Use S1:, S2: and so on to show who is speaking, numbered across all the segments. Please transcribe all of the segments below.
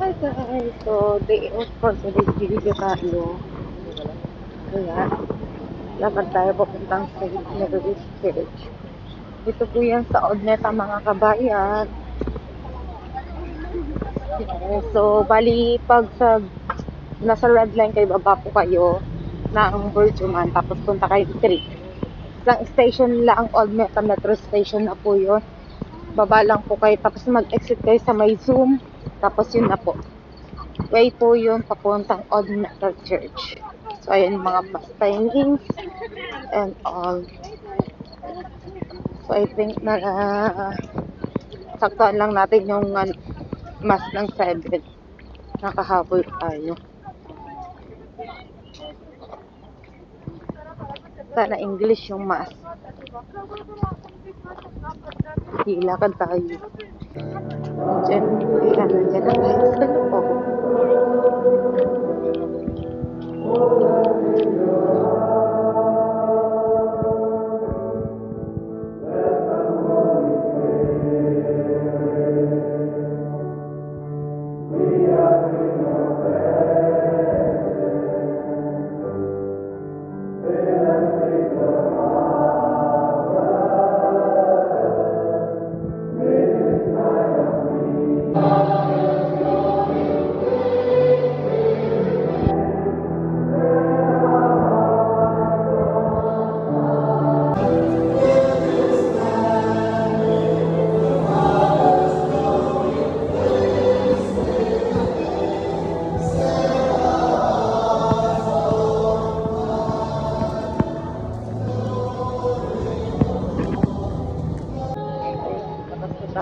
S1: Hi guys! So, day out for today's video tayo. Kaya, lakad tayo papuntang St. Mary's Church. Dito po yan sa Odneta mga kabayan. So, bali, pag nasa red line kayo, baba po kayo ng Virtuman, tapos punta kayo 3. Isang station lang, Odneta Metro Station na po yun. Baba lang po kayo, tapos mag-exit kayo sa may Zoom, tapos yun na po. Way po yun papuntang Odneta Church. So, ayan mga bus timings and all. So, I think na saktuan lang natin yung mas ng 7. Nakahabol tayo. Sana English yung mas. Hilakad tayo. Nandiyan na tayo sa loob.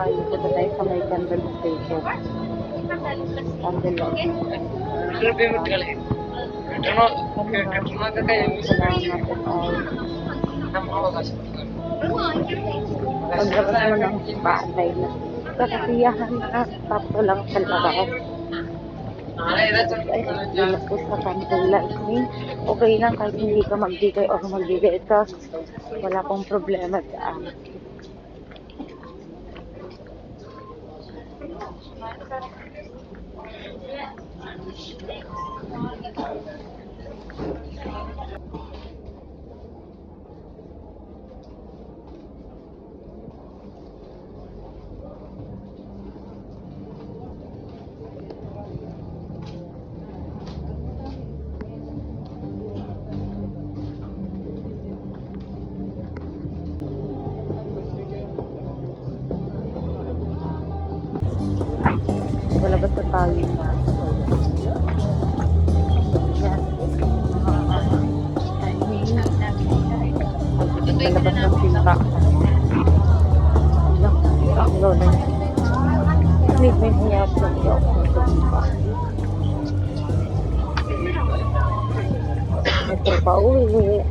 S1: Dito tayo sa may Candle Station. Candle Light. Paglabas mo ng bahay na kasiyahan na tapos lang sa labas. Ay, po sa Candle Lightning. Okay lang kahit hindi ka magbigay o magbigay ka. Wala pong problema dyan. Palabas na tayo na. Palabas ng simba. Ang lolo niya. May hiyap lang yung simba. Metro pa uwi.